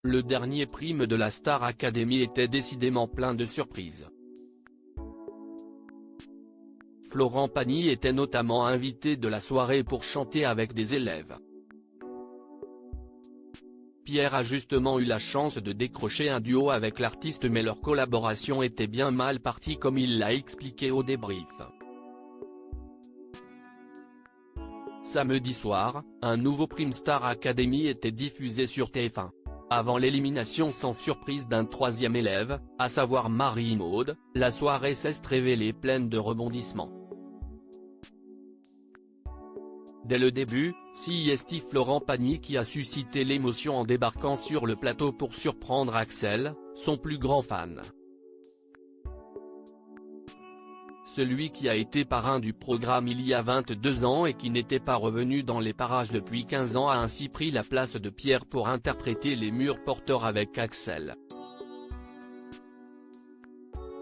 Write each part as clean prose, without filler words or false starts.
Le dernier prime de la Star Academy était décidément plein de surprises. Florent Pagny était notamment invité de la soirée pour chanter avec des élèves. Pierre a justement eu la chance de décrocher un duo avec l'artiste, mais leur collaboration était bien mal partie comme il l'a expliqué au débrief. Samedi soir, un nouveau prime Star Academy était diffusé sur TF1. Avant l'élimination sans surprise d'un troisième élève, à savoir Marie-Maude, la soirée s'est révélée pleine de rebondissements. Dès le début, c'est Florent Pagny qui a suscité l'émotion en débarquant sur le plateau pour surprendre Axel, son plus grand fan. Celui qui a été parrain du programme il y a 22 ans et qui n'était pas revenu dans les parages depuis 15 ans a ainsi pris la place de Pierre pour interpréter les murs porteurs avec Axel.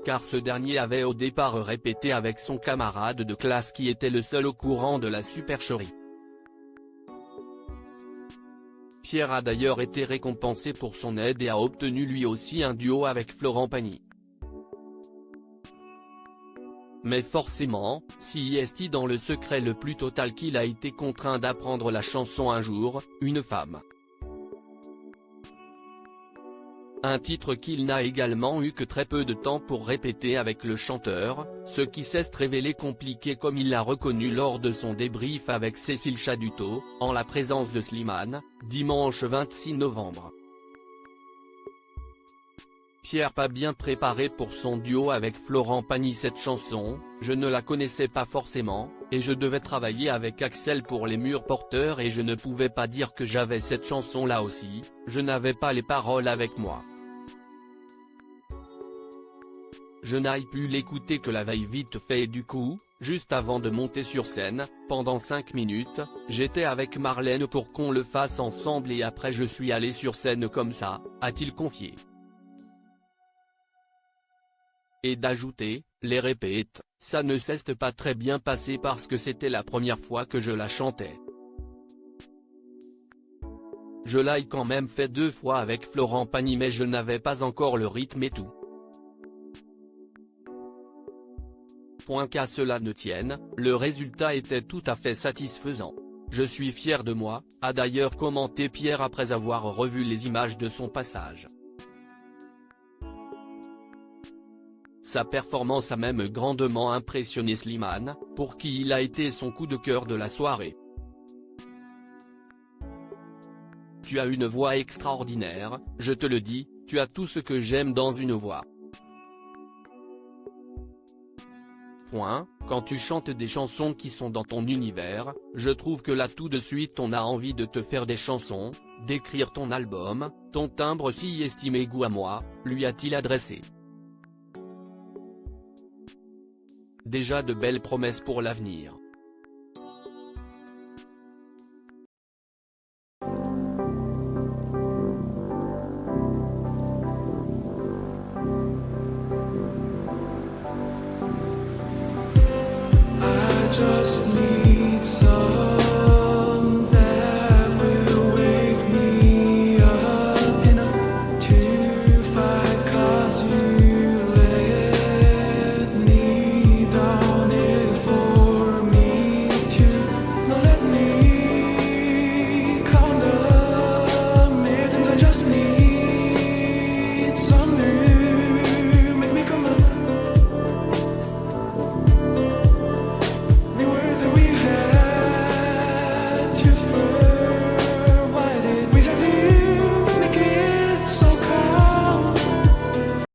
Car ce dernier avait au départ répété avec son camarade de classe qui était le seul au courant de la supercherie. Pierre a d'ailleurs été récompensé pour son aide et a obtenu lui aussi un duo avec Florent Pagny. Mais forcément, c'est dans le secret le plus total qu'il a été contraint d'apprendre la chanson Un jour, une femme. Un titre qu'il n'a également eu que très peu de temps pour répéter avec le chanteur, ce qui s'est révélé compliqué comme il l'a reconnu lors de son débrief avec Cécile Chaduto, en la présence de Slimane, dimanche 26 novembre. Pierre pas bien préparé pour son duo avec Florent Pagny. Cette chanson, je ne la connaissais pas forcément, et je devais travailler avec Axel pour les murs porteurs et je ne pouvais pas dire que j'avais cette chanson là aussi, je n'avais pas les paroles avec moi. Je n'ai pu l'écouter que la veille vite fait et du coup, juste avant de monter sur scène, pendant 5 minutes, j'étais avec Marlène pour qu'on le fasse ensemble et après je suis allé sur scène comme ça, a-t-il confié. Et d'ajouter, les répètes, ça ne s'est pas très bien passé parce que c'était la première fois que je la chantais. Je l'ai quand même fait 2 fois avec Florent Pagny mais je n'avais pas encore le rythme et tout. Qu'à cela ne tienne, le résultat était tout à fait satisfaisant. Je suis fier de moi, a d'ailleurs commenté Pierre après avoir revu les images de son passage. Sa performance a même grandement impressionné Slimane, pour qui il a été son coup de cœur de la soirée. Tu as une voix extraordinaire, je te le dis, tu as tout ce que j'aime dans une voix. Quand tu chantes des chansons qui sont dans ton univers, je trouve que là tout de suite on a envie de te faire des chansons, d'écrire ton album, ton timbre si estimé goût à moi, lui a-t-il adressé. Déjà de belles promesses pour l'avenir. Just need some